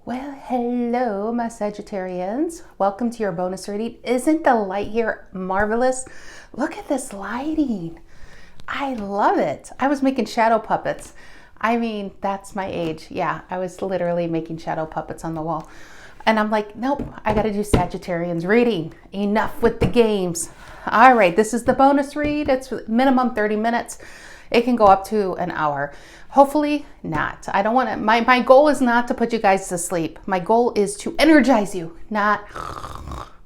Well, hello, my Sagittarians. Welcome to your bonus reading. Isn't the light here marvelous? Look at this lighting. I love it. I was making shadow puppets. I mean, that's my age. Yeah, I was literally making shadow puppets on the wall. And I'm like, nope, I got to do Sagittarians reading. Enough with the games. All right, this is the bonus read. It's minimum 30 minutes. It can go up to an hour. Hopefully not. I don't want to, my goal is not to put you guys to sleep. My goal is to energize you, not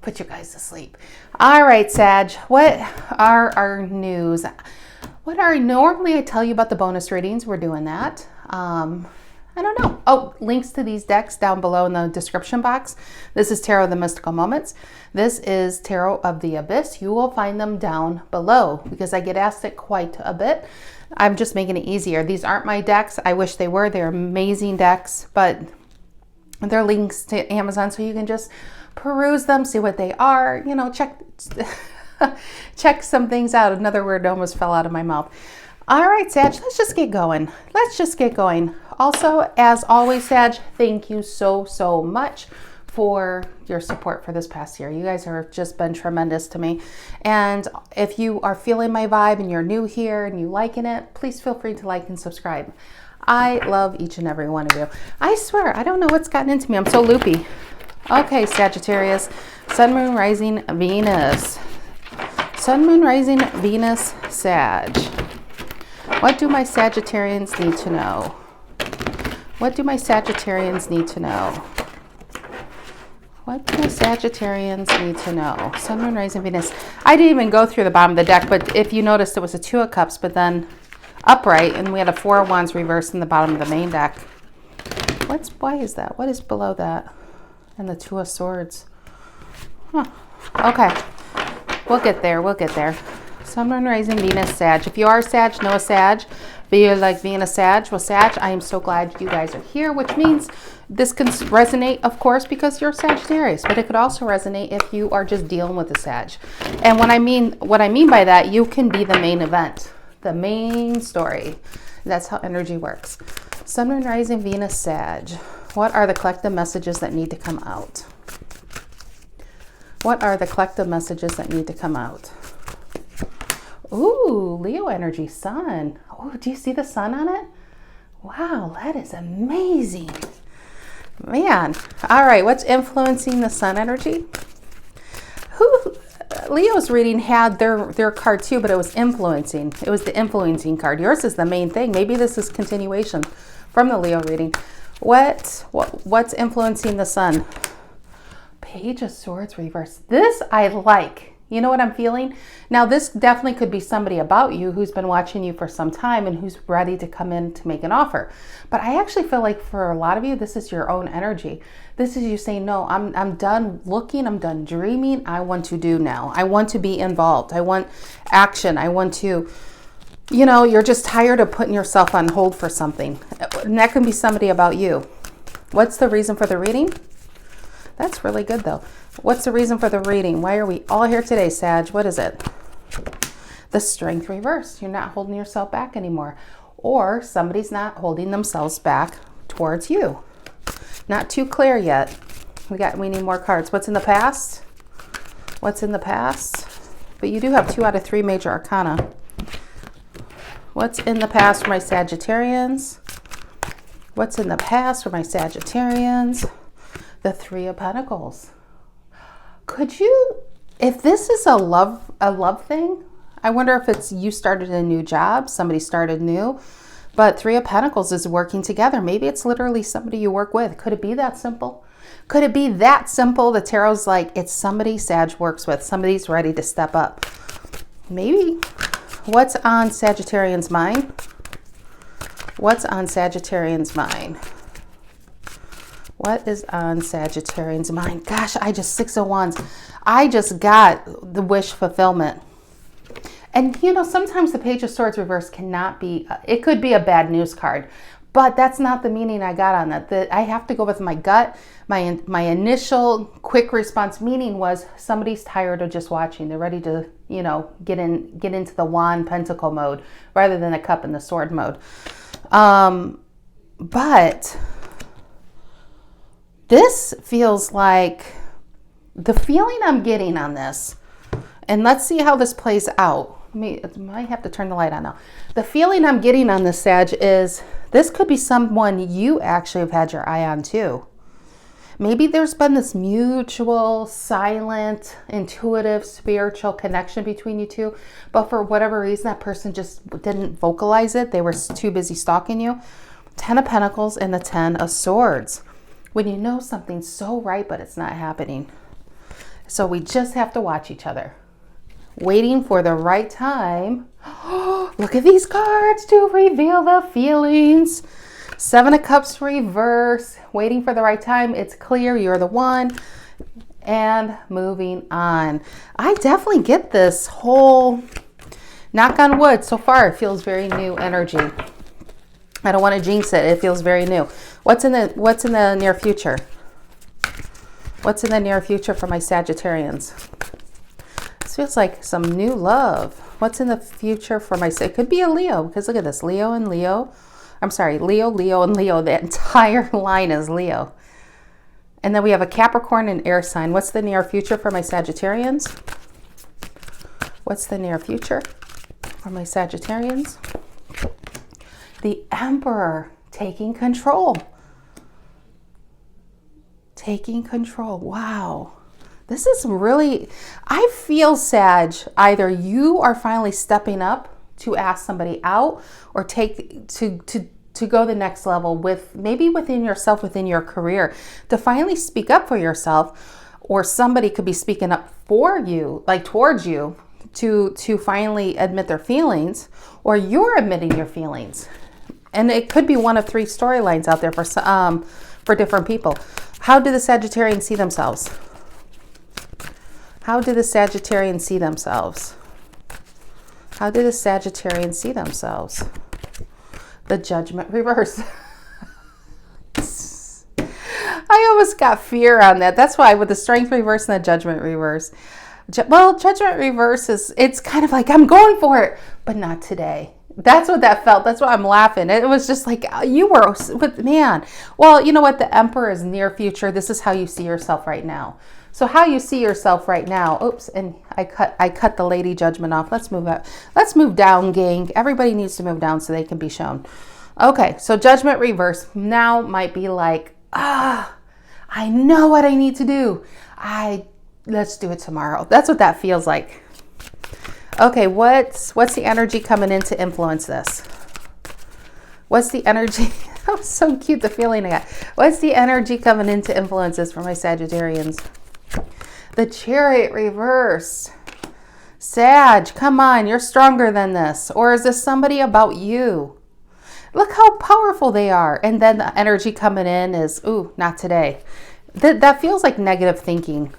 put you guys to sleep. All right, Sag, what are our news? Normally I tell you about the bonus readings. We're doing that. I don't know. Oh, links to these decks down below in the description box. This is Tarot of the Mystical Moments. This is Tarot of the Abyss. You will find them down below because I get asked it quite a bit. I'm just making it easier. These aren't my decks. I wish they were. They're amazing decks, but they're links to Amazon, so you can just peruse them, see what they are, you know, check some things out. Another word almost fell out of my mouth. All right, Sag, let's just get going. Also, as always, Sag, thank you so much for your support for this past year. You guys have just been tremendous to me. And if you are feeling my vibe and you're new here and you liking it, please feel free to like and subscribe. I love each and every one of you. I swear, I don't know what's gotten into me. I'm so loopy. Okay, Sagittarius, Sun, Moon, Rising, Venus. Sun, Moon, Rising, Venus, Sag. What do my Sagittarians need to know? What do my Sagittarians need to know? What do my Sagittarians need to know? Sun, Moon, Rising, Venus. I didn't even go through the bottom of the deck, but if you noticed, it was a Two of Cups, but then upright, and we had a Four of Wands reversed in the bottom of the main deck. Why is that? What is below that? And the Two of Swords. Huh. Okay. We'll get there. Sun, Moon, Rising, Venus, Sag. If you are Sag, know a Sag. But you're like being a Sag. Well, Sag, I am so glad you guys are here, which means this can resonate, of course, because you're Sagittarius. But it could also resonate if you are just dealing with a Sag. And what I mean by that, you can be the main event, the main story. That's how energy works. Sun, Moon, Rising, Venus, Sag. What are the collective messages that need to come out? What are the collective messages that need to come out? Ooh, Leo energy, sun. Oh, do you see the sun on it? Wow, that is amazing. Man. All right, what's influencing the sun energy? Leo's reading had their card too, but it was influencing. It was the influencing card. Yours is the main thing. Maybe this is continuation from the Leo reading. What's influencing the sun? Page of Swords reversed. This I like. You know what I'm feeling? Now, this definitely could be somebody about you who's been watching you for some time and who's ready to come in to make an offer. But I actually feel like for a lot of you, this is your own energy. This is you saying, no, I'm done looking. I'm done dreaming. I want to do now. I want to be involved. I want action. I want to, you know, you're just tired of putting yourself on hold for something. And that can be somebody about you. What's the reason for the reading? That's really good, though. What's the reason for the reading? Why are we all here today, Sag? What is it? The Strength reversed. You're not holding yourself back anymore. Or somebody's not holding themselves back towards you. Not too clear yet. We need more cards. What's in the past? What's in the past? But you do have 2 out of 3 major arcana. What's in the past for my Sagittarians? What's in the past for my Sagittarians? The 3 of Pentacles. Could you, if this is a love thing, I wonder if it's you started a new job, somebody started new, but 3 of Pentacles is working together. Maybe it's literally somebody you work with. Could it be that simple? Could it be that simple? The tarot's like, it's somebody Sag works with. Somebody's ready to step up. Maybe. What's on Sagittarian's mind? What's on Sagittarian's mind? What is on Sagittarian's mind? Gosh, 6 of Wands. I just got the wish fulfillment. And you know, sometimes the Page of Swords reverse cannot be, it could be a bad news card, but that's not the meaning I got on that. I have to go with my gut. My initial quick response meaning was somebody's tired of just watching. They're ready to, you know, get into the Wand Pentacle mode rather than the Cup and the Sword mode. But This feels like the feeling I'm getting on this, and let's see how this plays out. I might have to turn the light on now. The feeling I'm getting on this, Sag, is this could be someone you actually have had your eye on too. Maybe there's been this mutual, silent, intuitive, spiritual connection between you two, but for whatever reason, that person just didn't vocalize it. They were too busy stalking you. 10 of Pentacles and the 10 of Swords. When you know something's so right, but it's not happening. So we just have to watch each other. Waiting for the right time. Look at these cards to reveal the feelings. 7 of Cups reverse. Waiting for the right time. It's clear you're the one. And moving on. I definitely get this whole, knock on wood, so far it feels very new energy. I don't want to jinx it. It feels very new. What's in the near future? What's in the near future for my Sagittarians? This feels like some new love. What's in the future for my, it could be a Leo, because look at this, Leo and Leo. I'm sorry, Leo, Leo, and Leo. The entire line is Leo. And then we have a Capricorn and air sign. What's the near future for my Sagittarians? What's the near future for my Sagittarians? The Emperor taking control. Taking control. Wow. This is really, I feel, Sag, either you are finally stepping up to ask somebody out, or take to go the next level with maybe within yourself, within your career, to finally speak up for yourself, or somebody could be speaking up for you, like towards you, to finally admit their feelings, or you're admitting your feelings. And it could be one of 3 storylines out there for different people. How do the Sagittarians see themselves? How do the Sagittarians see themselves? How do the Sagittarians see themselves? The Judgment reverse. I almost got fear on that. That's why with the Strength reverse and the Judgment reverse. Well, Judgment reverse it's kind of like, I'm going for it, but not today. That's what that felt. That's why I'm laughing. It was just like, you were, man. Well, you know what? The Emperor is near future. This is how you see yourself right now. So how you see yourself right now. Oops, and I cut the Lady Judgment off. Let's move up. Let's move down, gang. Everybody needs to move down so they can be shown. Okay, so Judgment reverse now might be like, I know what I need to do. Let's do it tomorrow. That's what that feels like. Okay, what's the energy coming in to influence this? What's the energy? That was so cute, the feeling I got. What's the energy coming in to influence this for my Sagittarians? The Chariot reverse. Sag, come on, you're stronger than this. Or is this somebody about you? Look how powerful they are. And then the energy coming in is, ooh, not today. That feels like negative thinking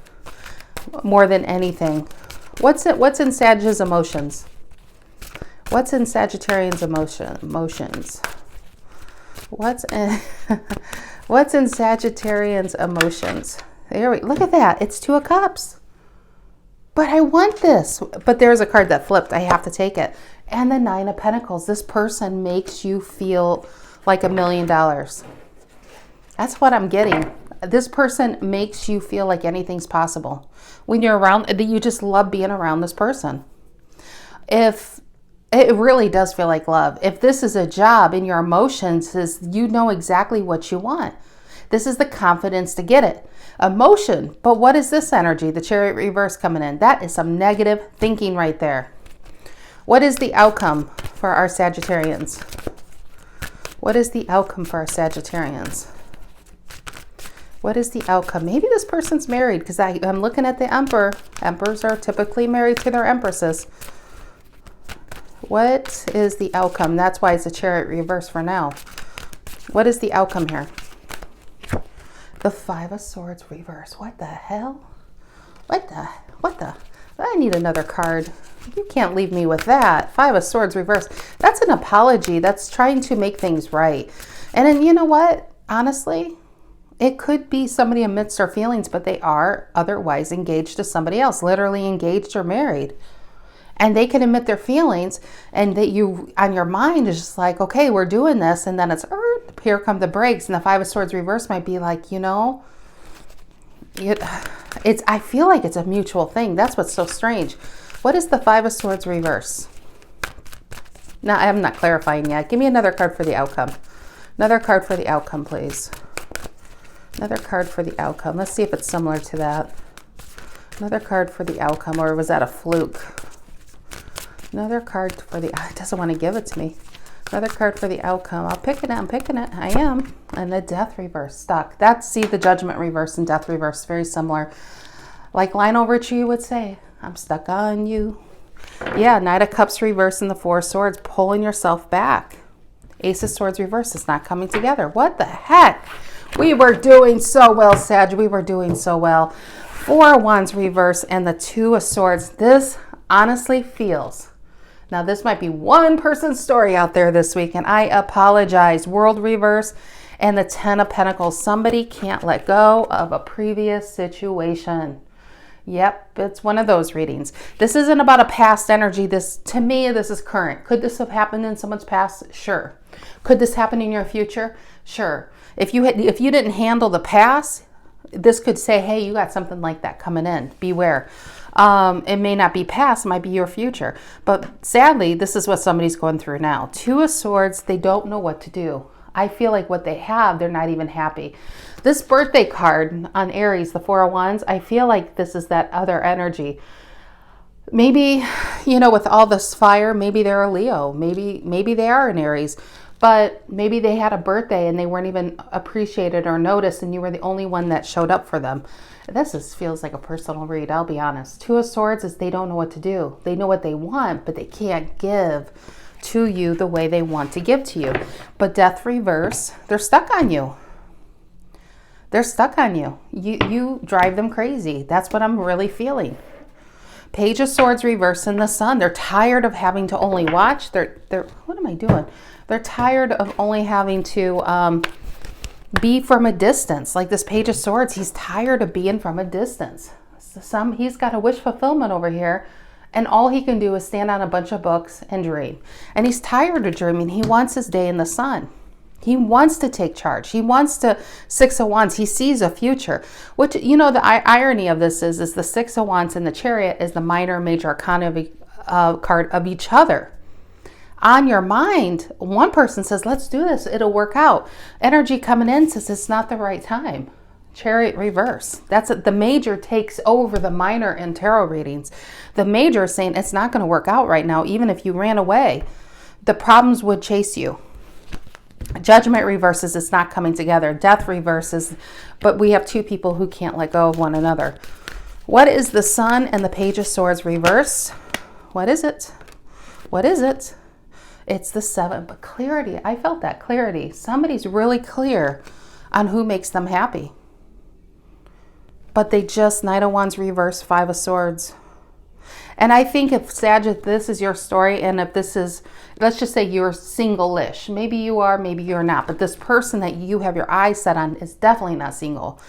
more than anything. What's in Sag's emotions? What's in Sagittarian's emotions? What's in Sagittarian's emotions? Look at that. It's 2 of Cups. But I want this. But there's a card that flipped. I have to take it. And the 9 of Pentacles. This person makes you feel like $1 million. That's what I'm getting. This person makes you feel like anything's possible. When you're around, you just love being around this person. If it really does feel like love. If this is a job, in your emotions is you know exactly what you want. This is the confidence to get it. Emotion. But what is this energy? The Chariot reverse coming in. That is some negative thinking right there. What is the outcome for our Sagittarians? What is the outcome for our Sagittarians? What is the outcome? Maybe this person's married, because I'm looking at the Emperor. Emperors are typically married to their empresses. What is the outcome? That's why it's a Chariot reverse for now. What is the outcome here? The 5 of Swords reverse. What the hell? What the? I need another card. You can't leave me with that. 5 of Swords reverse. That's an apology. That's trying to make things right. And then you know what? Honestly, it could be somebody amidst their feelings, but they are otherwise engaged to somebody else, literally engaged or married. And they can admit their feelings, and that you, on your mind, is just like, okay, we're doing this. And then it's, here come the brakes. And the 5 of Swords reverse might be like, you know, I feel like it's a mutual thing. That's what's so strange. What is the Five of Swords reverse? No, I'm not clarifying yet. Give me another card for the outcome. Another card for the outcome, please. Another card for the outcome. Let's see if it's similar to that. Another card for the outcome, or was that a fluke? Another card for the, it doesn't want to give it to me. Another card for the outcome. I'll pick it. I'm picking it. I am. And the Death reverse, stuck. That's, see, the Judgment reverse and Death reverse, very similar. Like Lionel Richie would say, I'm stuck on you. Yeah, Knight of Cups reverse and the Four of Swords, pulling yourself back. Ace of Swords reverse, it's not coming together. What the heck? We were doing so well, Sag. We were doing so well. Four of Wands reverse and the Two of Swords. This honestly feels, now this might be one person's story out there this week, and I apologize. World reverse and the Ten of Pentacles. Somebody can't let go of a previous situation. Yep, it's one of those readings. This isn't about a past energy. This, to me, this is current. Could this have happened in someone's past? Sure. Could this happen in your future? Sure. If you didn't handle the past, this could say, hey, you got something like that coming in. Beware. It may not be past, it might be your future. But sadly, this is what somebody's going through now. Two of Swords, they don't know what to do. I feel like what they have, they're not even happy. This birthday card on Aries, the Four of Wands, I feel like this is that other energy. Maybe, you know, with all this fire, maybe they're a Leo. Maybe they are an Aries. But maybe they had a birthday and they weren't even appreciated or noticed, and you were the only one that showed up for them. This feels like a personal read, I'll be honest. Two of Swords is they don't know what to do. They know what they want, but they can't give to you the way they want to give to you. But Death reverse, they're stuck on you. They're stuck on you. You drive them crazy. That's what I'm really feeling. Page of Swords reverse in the Sun. They're tired of having to only watch. They're what am I doing? They're tired of only having to be from a distance. Like this Page of Swords, he's tired of being from a distance. He's got a wish fulfillment over here, and all he can do is stand on a bunch of books and dream. And he's tired of dreaming. He wants his day in the sun. He wants to take charge. He wants to, Six of Wands, he sees a future. Which, you know, the irony of this is the Six of Wands and the Chariot is the minor and major arcana card of each other. On your mind, one person says, let's do this. It'll work out. Energy coming in says it's not the right time. Chariot reverse. That's it. The major takes over the minor in tarot readings. The major is saying it's not going to work out right now. Even if you ran away, the problems would chase you. Judgment reverses, it's not coming together. Death reverses, but we have two people who can't let go of one another. What is the Sun and the Page of Swords reverse? What is it? What is it? It's the Seven, but clarity. I felt that clarity. Somebody's really clear on who makes them happy. But they just, Knight of Wands reverse, Five of Swords. And I think if Sag, this is your story, and if this is, let's just say you're single-ish. Maybe you are, maybe you're not. But this person that you have your eyes set on is definitely not single.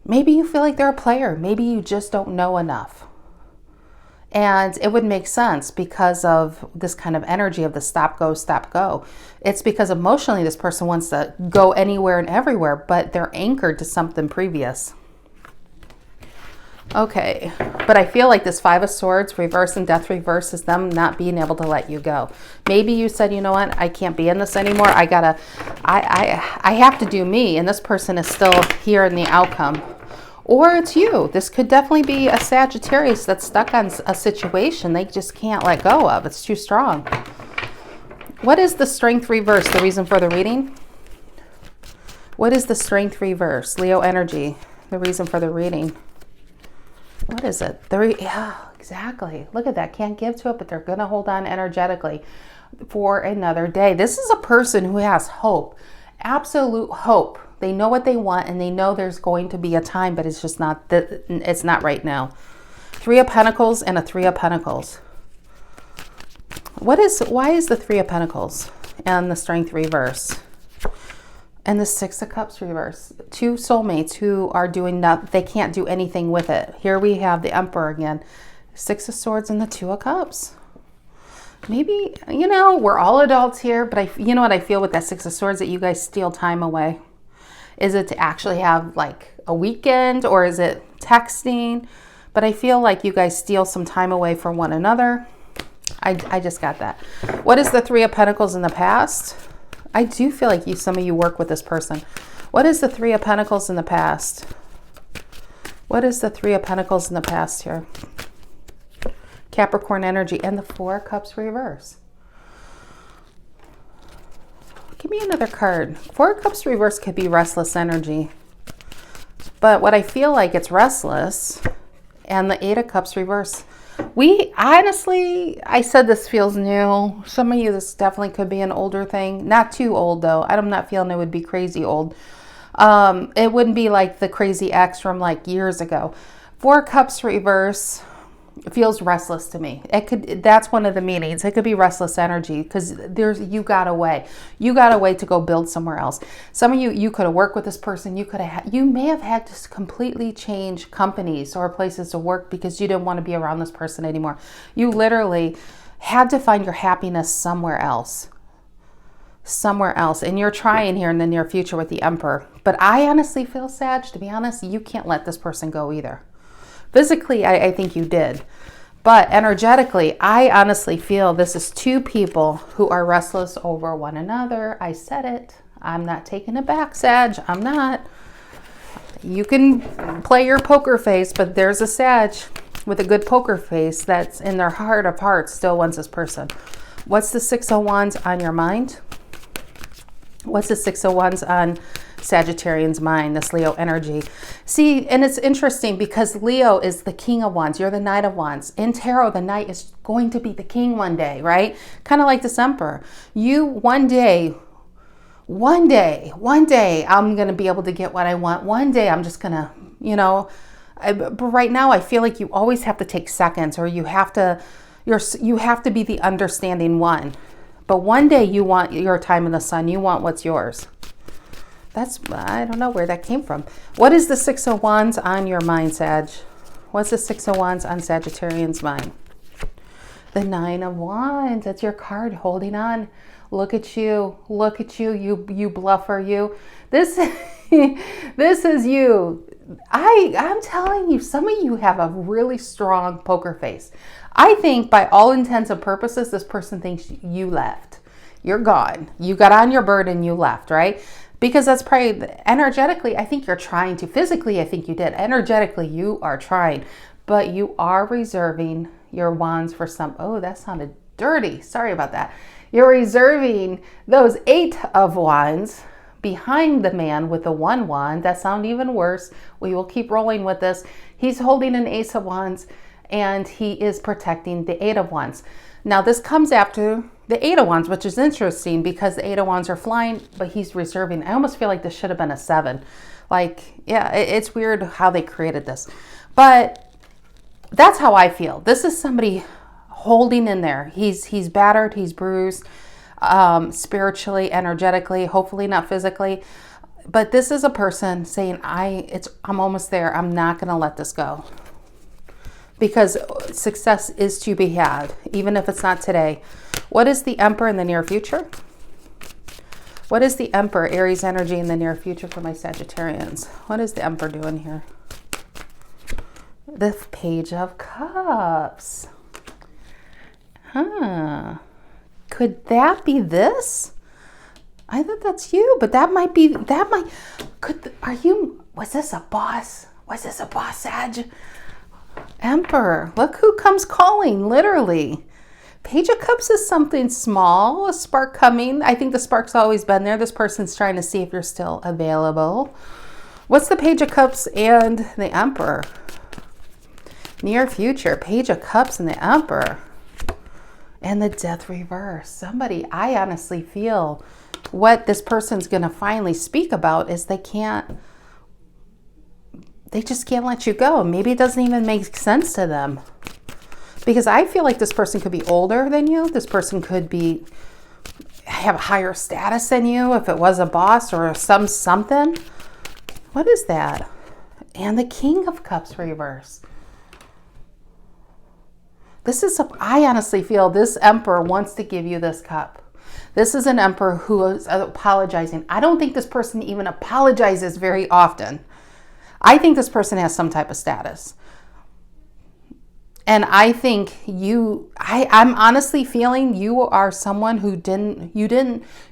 Maybe you feel like they're a player. Maybe you just don't know enough. And it would make sense because of this kind of energy of the stop, go, stop, go. It's because emotionally this person wants to go anywhere and everywhere, but they're anchored to something previous. Okay, but I feel like this Five of Swords reverse and Death reverse is them not being able to let you go. Maybe you said, you know what, I can't be in this anymore. I have to do me, and this person is still here in the outcome. Or it's you. This could definitely be a Sagittarius that's stuck on a situation they just can't let go of. It's too strong. What is the Strength reverse? The reason for the reading? What is the Strength reverse? Leo energy. The reason for the reading. What is it? Yeah, exactly. Look at that. Can't give to it, but they're going to hold on energetically for another day. This is a person who has hope. Absolute hope. They know what they want, and they know there's going to be a time, but it's just not, it's not right now. Three of Pentacles and a Three of Pentacles. Why is the Three of Pentacles and the Strength reverse? And the Six of Cups reverse. Two soulmates who are doing nothing. They can't do anything with it. Here we have the Emperor again. Six of Swords and the Two of Cups. Maybe, you know, we're all adults here, but you know what I feel with that Six of Swords? That you guys steal time away. Is it to actually have like a weekend, or is it texting? But I feel like you guys steal some time away from one another. I just got that. What is the Three of Pentacles in the past? I do feel like some of you work with this person. What is the Three of Pentacles in the past? What is the Three of Pentacles in the past here? Capricorn energy and the Four of Cups reverse. Give me another card. Four of Cups reverse could be restless energy. But what I feel like, it's restless. And the Eight of Cups reverse. Honestly, I said this feels new. Some of you, this definitely could be an older thing. Not too old though. I'm not feeling it would be crazy old. It wouldn't be like the crazy ex from like years ago. Four of Cups reverse feels restless to me. That's one of the meanings. It could be restless energy because you got away. You got away to go build somewhere else. Some of you could have worked with this person. You may have had to completely change companies or places to work because you didn't want to be around this person anymore. You literally had to find your happiness somewhere else. Somewhere else. And you're trying here in the near future with the Emperor. But I honestly feel, Sag, to be honest, you can't let this person go either. Physically, I think you did. But energetically, I honestly feel this is two people who are restless over one another. I said it. I'm not taking it back, Sag. I'm not. You can play your poker face, but there's a Sag with a good poker face that's in their heart of hearts still wants this person. What's the Six of Wands on your mind? What's the Six of Wands on Sagittarian's mind, this Leo energy? See, and it's interesting because Leo is the King of Wands. You're the Knight of Wands. In tarot, the Knight is going to be the King one day, right? Kind of like this Emperor. You one day, I'm going to be able to get what I want. One day, I'm just going to, but right now, I feel like you always have to take seconds, or you have to be the understanding one. But one day you want your time in the sun. You want what's yours. I don't know where that came from. What is the Six of Wands on your mind, Sag? What's the Six of Wands on Sagittarian's mind? The Nine of Wands. That's your card holding on. Look at you. Look at you. You bluffer, you. This is you. I'm telling you, some of you have a really strong poker face. I think by all intents and purposes, this person thinks you left. You're gone. You got on your bird and you left, right? Because that's probably, energetically, I think you're trying to. Physically, I think you did. Energetically, you are trying. But you are reserving your wands for some, oh, that sounded dirty. Sorry about that. You're reserving those Eight of Wands behind the man with the one wand. That sounds even worse. We will keep rolling with this. He's holding an Ace of Wands and he is protecting the Eight of Wands. Now this comes after the Eight of Wands, which is interesting because the Eight of Wands are flying, but he's reserving. I almost feel like this should have been a 7. Like, yeah, it's weird how they created this. But that's how I feel. This is somebody holding in there. He's battered, he's bruised, spiritually, energetically, hopefully not physically. But this is a person saying, I'm almost there. I'm not going to let this go. Because success is to be had, even if it's not today. What is the Emperor in the near future? What is the Emperor, Aries energy, in the near future for my Sagittarians? What is the Emperor doing here? The Page of Cups. Huh. Could that be this? I thought that's you, but was this a boss? Was this a boss, Sag? Emperor, look who comes calling, literally. Page of Cups is something small, a spark coming. I think the spark's always been there. This person's trying to see if you're still available. What's the Page of Cups and the Emperor? Near future, Page of Cups and the Emperor. And the Death reverse. I honestly feel what this person's going to finally speak about is they just can't let you go. Maybe it doesn't even make sense to them. Because I feel like this person could be older than you. This person could have a higher status than you if it was a boss or something. What is that? And the King of Cups reverse. I honestly feel this Emperor wants to give you this cup. This is an Emperor who is apologizing. I don't think this person even apologizes very often. I think this person has some type of status. And I think I'm honestly feeling you are someone who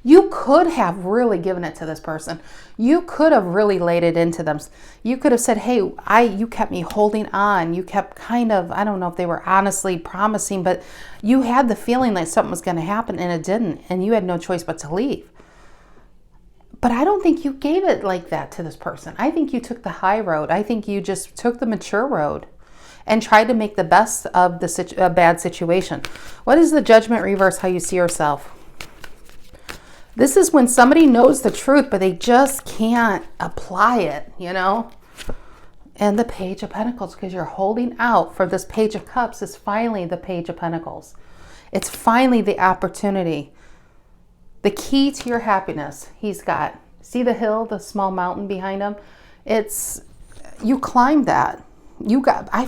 you could have really given it to this person. You could have really laid it into them. You could have said, hey, you kept me holding on. You kept kind of, I don't know if they were honestly promising, but you had the feeling that something was going to happen and it didn't. And you had no choice but to leave. But I don't think you gave it like that to this person. I think you took the high road. I think you just took the mature road and try to make the best of the bad situation. What is the Judgment reverse, how you see yourself? This is when somebody knows the truth, but they just can't apply it, you know? And the Page of Pentacles, because you're holding out for this Page of Cups is finally the Page of Pentacles. It's finally the opportunity. The key to your happiness, he's got. See the hill, the small mountain behind him? You climbed that. I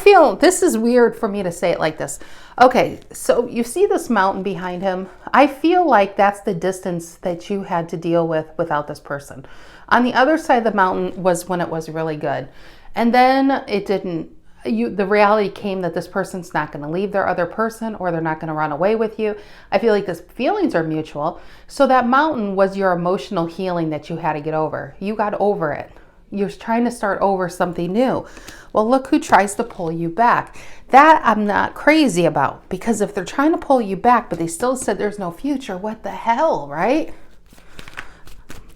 feel this is weird for me to say it like this. Okay, so you see this mountain behind him. I feel like that's the distance that you had to deal with without this person. On the other side of the mountain was when it was really good. And then it didn't, the reality came that this person's not going to leave their other person or they're not going to run away with you. I feel like these feelings are mutual. So that mountain was your emotional healing that you had to get over. You got over it. You're trying to start over something new. Well, look who tries to pull you back. That I'm not crazy about, because if they're trying to pull you back, but they still said there's no future, what the hell, right?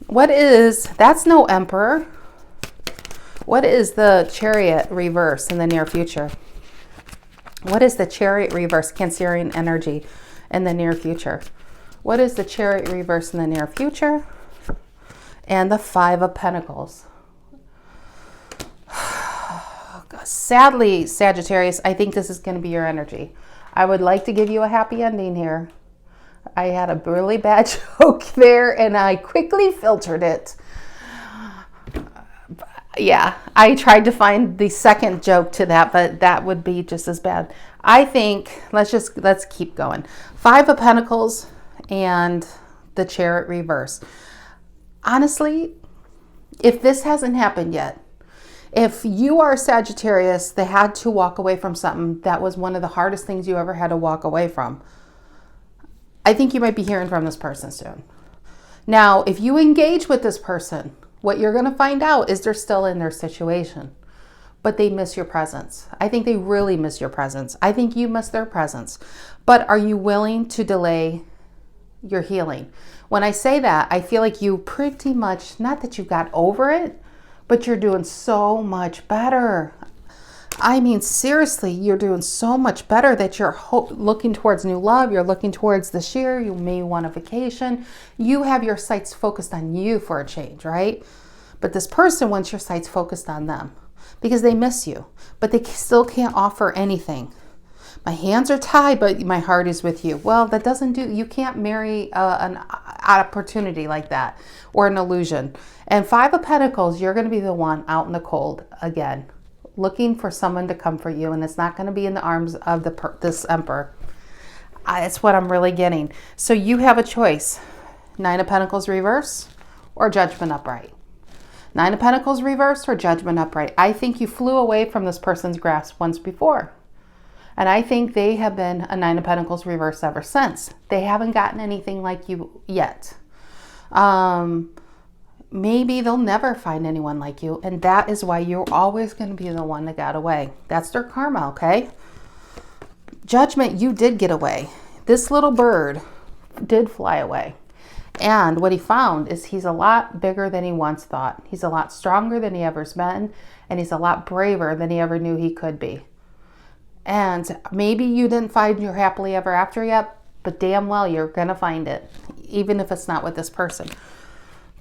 That's no Emperor. What is the Chariot reverse in the near future? What is the Chariot reverse, Cancerian energy in the near future? What is the Chariot reverse in the near future? And the Five of Pentacles. Sadly, Sagittarius, I think this is going to be your energy. I would like to give you a happy ending here. I had a really bad joke there and I quickly filtered it. Yeah, I tried to find the second joke to that, but that would be just as bad. I think, let's keep going. Five of Pentacles and the Chariot reverse. Honestly, if this hasn't happened yet, if you are a Sagittarius that had to walk away from something that was one of the hardest things you ever had to walk away from, I think you might be hearing from this person soon. Now, if you engage with this person, what you're going to find out is they're still in their situation, but they miss your presence. I think they really miss your presence. I think you miss their presence. But are you willing to delay your healing? When I say that, I feel like you pretty much, not that you got over it, but you're doing so much better. I mean, seriously, you're doing so much better that you're looking towards new love. You're looking towards this year. You may want a vacation. You have your sights focused on you for a change, right? But this person wants your sights focused on them because they miss you, but they still can't offer anything. My hands are tied, but my heart is with you. Well, that doesn't do, you can't marry an opportunity like that or an illusion. And Five of Pentacles, you're going to be the one out in the cold again, looking for someone to comfort you. And it's not going to be in the arms of this Emperor. That's what I'm really getting. So you have a choice. Nine of Pentacles reverse or Judgment upright. Nine of Pentacles reverse or Judgment upright. I think you flew away from this person's grasp once before. And I think they have been a Nine of Pentacles reverse ever since. They haven't gotten anything like you yet. Maybe they'll never find anyone like you. And that is why you're always going to be the one that got away. That's their karma, okay? Judgment, you did get away. This little bird did fly away. And what he found is he's a lot bigger than he once thought. He's a lot stronger than he ever's been. And he's a lot braver than he ever knew he could be. And maybe you didn't find your happily ever after yet, but damn well you're going to find it, even if it's not with this person.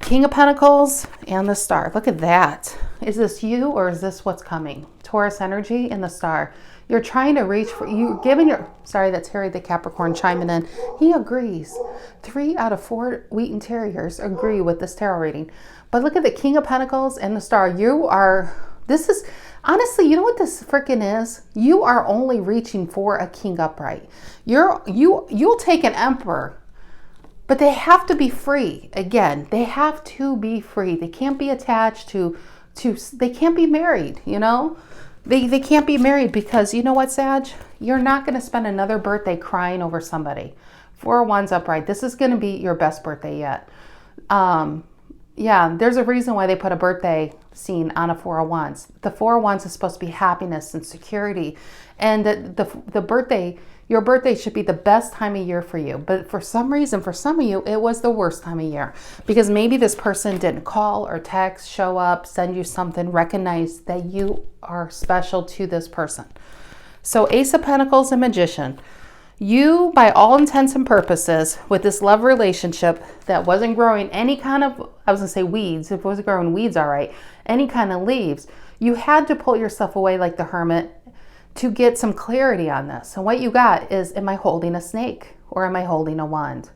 King of Pentacles and the Star. Look at that. Is this you or is this what's coming? Taurus energy and the Star. You're trying to reach for, you're giving your, sorry, that's Harry the Capricorn chiming in. He agrees. 3 out of 4 Wheaten Terriers agree with this tarot reading. But look at the King of Pentacles and the Star. You are This is, honestly, you know what this freaking is? You are only reaching for a king upright. You'll take an emperor, but they have to be free. Again, they have to be free. They can't be attached to they can't be married, you know? They can't be married because, you know what, Sag? You're not going to spend another birthday crying over somebody. 4 of Wands upright. This is going to be your best birthday yet. Yeah, there's a reason why they put a birthday scene on a 4 of Wands. The 4 of Wands is supposed to be happiness and security. And the birthday, your birthday should be the best time of year for you. But for some reason, for some of you, it was the worst time of year. Because maybe this person didn't call or text, show up, send you something, recognize that you are special to this person. So Ace of Pentacles and Magician. You, by all intents and purposes, with this love relationship that wasn't growing any kind of, I was going to say weeds, if it wasn't growing weeds, all right, any kind of leaves, you had to pull yourself away like the hermit to get some clarity on this. And what you got is, am I holding a snake or am I holding a wand?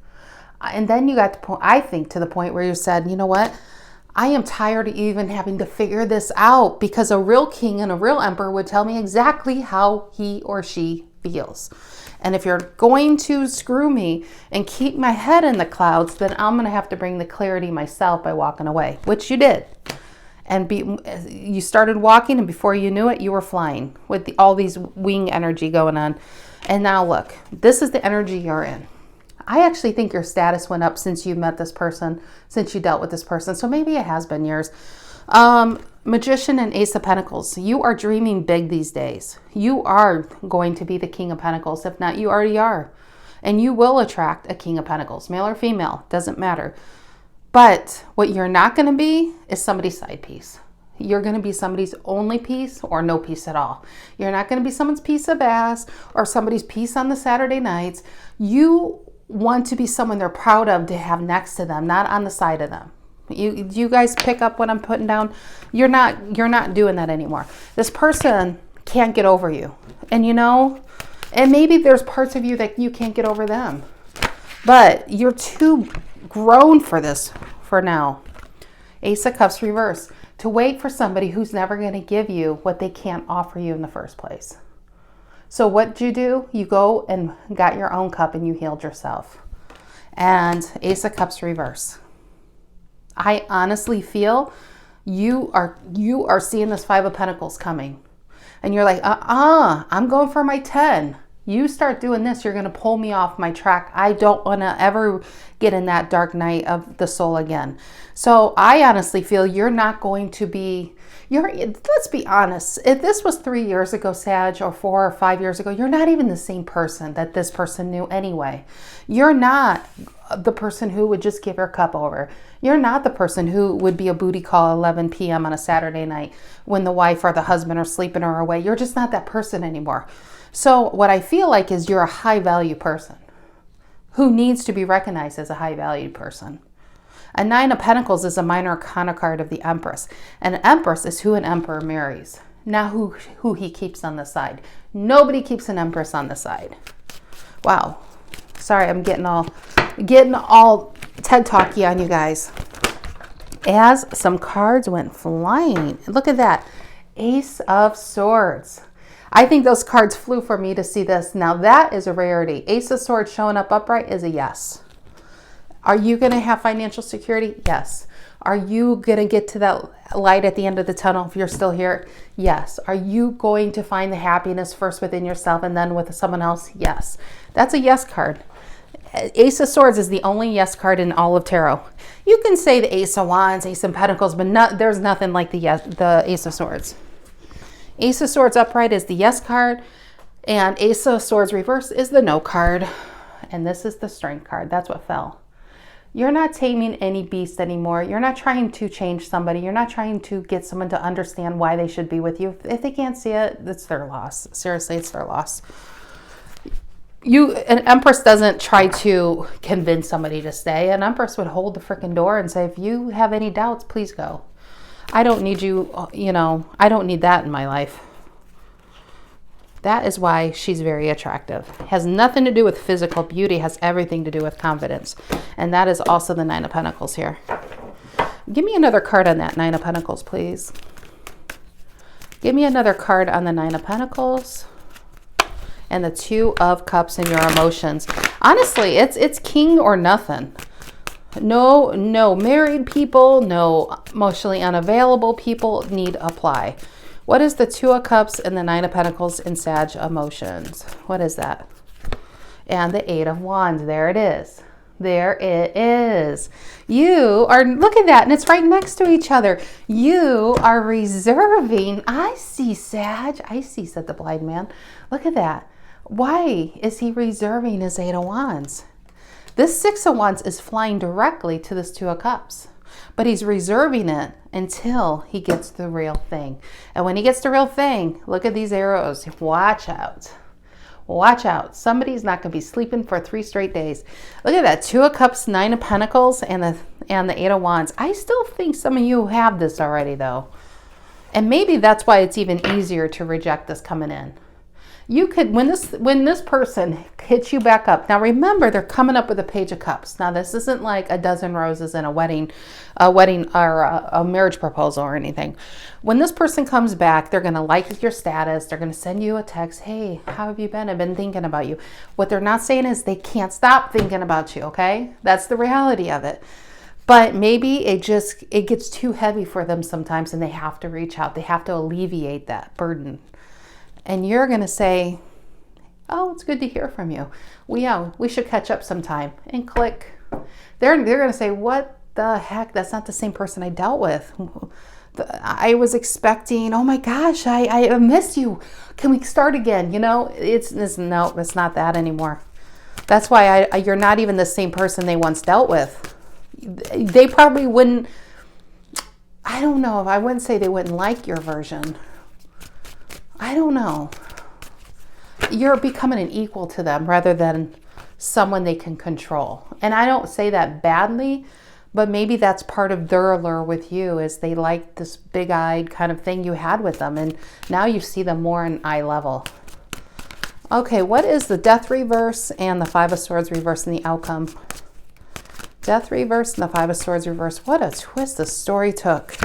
And then you got to, I think, to the point where you said, you know what? I am tired of even having to figure this out, because a real king and a real emperor would tell me exactly how he or she feels. And if you're going to screw me and keep my head in the clouds, then I'm going to have to bring the clarity myself by walking away, which you did. And you started walking, and before you knew it, you were flying with all these wing energy going on. And now look, this is the energy you're in. I actually think your status went up since you met this person, since you dealt with this person. So maybe it has been years. Magician and Ace of Pentacles. You are dreaming big these days. You are going to be the King of Pentacles. If not, you already are. And you will attract a King of Pentacles, male or female, doesn't matter. But what you're not going to be is somebody's side piece. You're going to be somebody's only piece or no piece at all. You're not going to be someone's piece of ass or somebody's piece on the Saturday nights. You want to be someone they're proud of to have next to them, not on the side of them. You guys pick up what I'm putting down? You're not doing that anymore. This person can't get over you. And you know, and maybe there's parts of you that you can't get over them. But you're too grown for this for now. Ace of Cups reverse. To wait for somebody who's never going to give you what they can't offer you in the first place. So what did you do? You go and got your own cup and you healed yourself. And Ace of Cups reverse. I honestly feel you are seeing this 5 of Pentacles coming. And you're like, I'm going for my 10. You start doing this, you're going to pull me off my track. I don't want to ever get in that dark night of the soul again. So I honestly feel you're not going to be, let's be honest. If this was 3 years ago, Sag, or 4 or 5 years ago, you're not even the same person that this person knew anyway. You're not the person who would just give her cup over. You're not the person who would be a booty call 11 p.m. on a Saturday night when the wife or the husband are sleeping or away. You're just not that person anymore. So what I feel like is you're a high value person who needs to be recognized as a high valued person. A 9 of Pentacles is a minor arcana card of the Empress. And an Empress is who an emperor marries, not who he keeps on the side. Nobody keeps an Empress on the side. Wow. Sorry, I'm getting all TED Talky on you guys. As some cards went flying. Look at that. Ace of Swords. I think those cards flew for me to see this. Now that is a rarity. Ace of Swords showing up upright is a yes. Are you going to have financial security? Yes. Are you going to get to that light at the end of the tunnel if you're still here? Yes. Are you going to find the happiness first within yourself and then with someone else? Yes. That's a yes card. Ace of Swords is the only yes card in all of tarot. You can say the Ace of Wands, Ace of Pentacles, but there's nothing like the Ace of Swords. Ace of Swords upright is the yes card, and Ace of Swords reverse is the no card. And this is the Strength card. That's what fell. You're not taming any beast anymore. You're not trying to change somebody. You're not trying to get someone to understand why they should be with you. If they can't see it, it's their loss. Seriously, it's their loss. An Empress doesn't try to convince somebody to stay. An Empress would hold the freaking door and say, if you have any doubts, please go. I don't need you, I don't need that in my life. That is why she's very attractive. Has nothing to do with physical beauty, has everything to do with confidence. And that is also the 9 of Pentacles here. Give me another card on that 9 of Pentacles, please. Give me another card on the Nine of Pentacles and the Two of Cups and your emotions. Honestly, it's king or nothing. No married people, no emotionally unavailable people need apply. What is the Two of Cups and the Nine of Pentacles in Sag emotions? What is that? And the Eight of Wands. There it is. There it is. You are, look at that, and it's right next to each other. You are reserving. I see, Sag. I see, said the blind man. Look at that. Why is he reserving his Eight of Wands? This Six of Wands is flying directly to this Two of Cups, but he's reserving it until he gets the real thing. And when he gets the real thing, look at these arrows. Watch out. Watch out. Somebody's not going to be sleeping for 3 straight days. Look at that. Two of Cups, Nine of Pentacles, and the Eight of Wands. I still think some of you have this already, though. And maybe that's why it's even easier to reject this coming in. You could, when this person hits you back up, now remember, they're coming up with a Page of Cups. Now, this isn't like a dozen roses in a wedding or a marriage proposal or anything. When this person comes back, they're going to like your status. They're going to send you a text. Hey, how have you been? I've been thinking about you. What they're not saying is they can't stop thinking about you, okay? That's the reality of it. But maybe it gets too heavy for them sometimes, and they have to reach out. They have to alleviate that burden. And you're going to say, oh, it's good to hear from you. We should catch up sometime. And click. They're going to say, what the heck? That's not the same person I dealt with. I was expecting, oh my gosh, I miss you. Can we start again? You know, no, it's not that anymore. That's why you're not even the same person they once dealt with. They probably wouldn't, I don't know, I wouldn't say they wouldn't like your version. I don't know. You're becoming an equal to them rather than someone they can control. And I don't say that badly, but maybe that's part of their allure with you, is they like this big-eyed kind of thing you had with them. And now you see them more in eye level. Okay, what is the Death reverse and the Five of Swords reverse in the outcome? Death reverse and the Five of Swords reverse. What a twist the story took.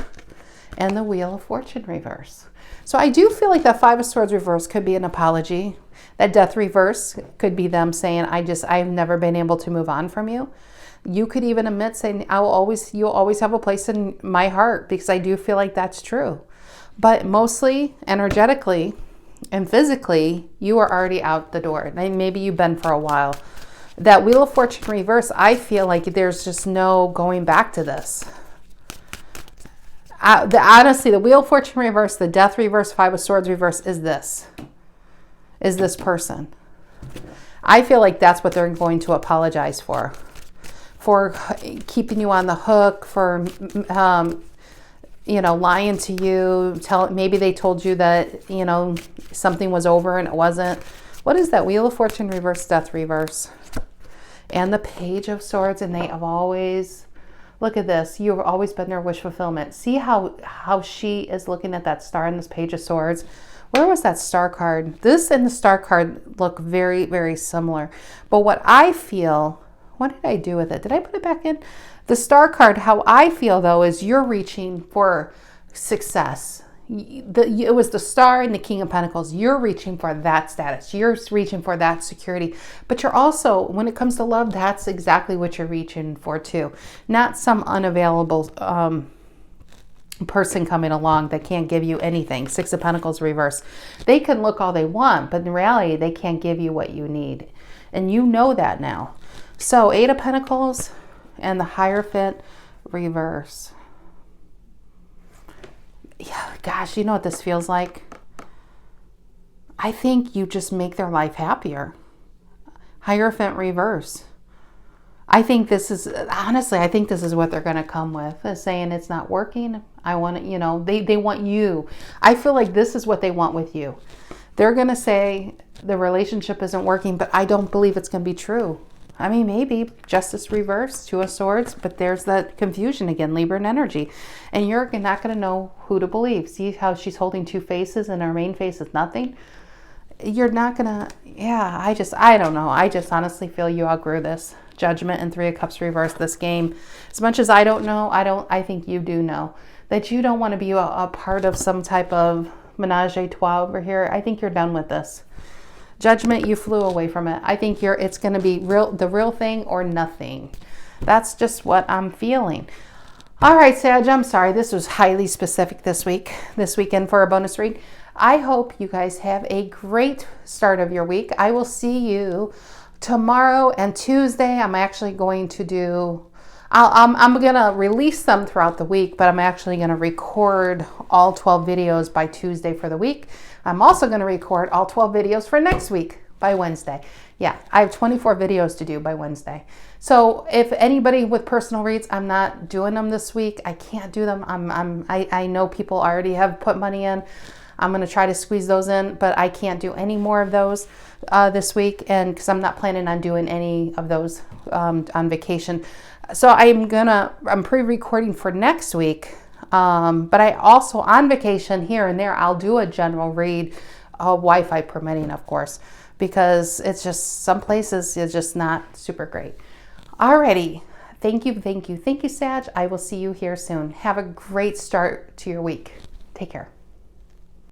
And the Wheel of Fortune reverse. So I do feel like that Five of Swords reverse could be an apology. That Death reverse could be them saying, I've never been able to move on from you. You could even admit saying, you'll always have a place in my heart, because I do feel like that's true. But mostly energetically and physically, you are already out the door. And maybe you've been for a while. That Wheel of Fortune reverse, I feel like there's just no going back to this. Honestly, the Wheel of Fortune reverse, the Death reverse, Five of Swords reverse is this person. I feel like that's what they're going to apologize for keeping you on the hook, for lying to you. Maybe they told you that something was over and it wasn't. What is that? Wheel of Fortune reverse, Death reverse, and the Page of Swords, and they have always. Look at this. You've always been their wish fulfillment. See how she is looking at that star in this Page of Swords? Where was that star card? This and the star card look very, very similar. But what I feel, what did I do with it? Did I put it back in? The star card, how I feel, though, is you're reaching for success. It was the Star and the King of Pentacles. You're reaching for that status. You're reaching for that security. But you're also, when it comes to love, that's exactly what you're reaching for too. Not some unavailable person coming along that can't give you anything. Six of Pentacles reverse. They can look all they want, but in reality, they can't give you what you need. And you know that now. So Eight of Pentacles and the Hierophant reverse. Yeah, gosh, you know what this feels like? I think you just make their life happier. Hierophant reverse. I think this is, honestly, I think this is what they're going to come with, is saying it's not working. I want to, they want you. I feel like this is what they want with you. They're going to say the relationship isn't working, but I don't believe it's going to be true. I mean, maybe Justice reverse, Two of Swords, but there's that confusion again, Libran energy. And you're not going to know who to believe. See how she's holding two faces and her main face is nothing? You're not going to, I don't know. I just honestly feel you outgrew this. Judgment and Three of Cups reverse, this game. As much as I don't know, I think you do know that you don't want to be a part of some type of menage a trois over here. I think you're done with this. Judgment, you flew away from it. I think it's going to be the real thing or nothing. That's just what I'm feeling. All right, Sag, I'm sorry. This was highly specific this weekend for a bonus read. I hope you guys have a great start of your week. I will see you tomorrow and Tuesday. I'm actually going to do, I'm going to release them throughout the week, but I'm actually going to record all 12 videos by Tuesday for the week. I'm also going to record all 12 videos for next week by Wednesday. Yeah, I have 24 videos to do by Wednesday. So if anybody with personal reads, I'm not doing them this week. I can't do them. I know people already have put money in. I'm going to try to squeeze those in, but I can't do any more of those this week, and because I'm not planning on doing any of those on vacation. So I'm pre-recording for next week. But I also, on vacation here and there, I'll do a general read, Wi-Fi permitting, of course, because it's just some places it's just not super great. Alrighty. Thank you, Sag. I will see you here soon. Have a great start to your week. Take care.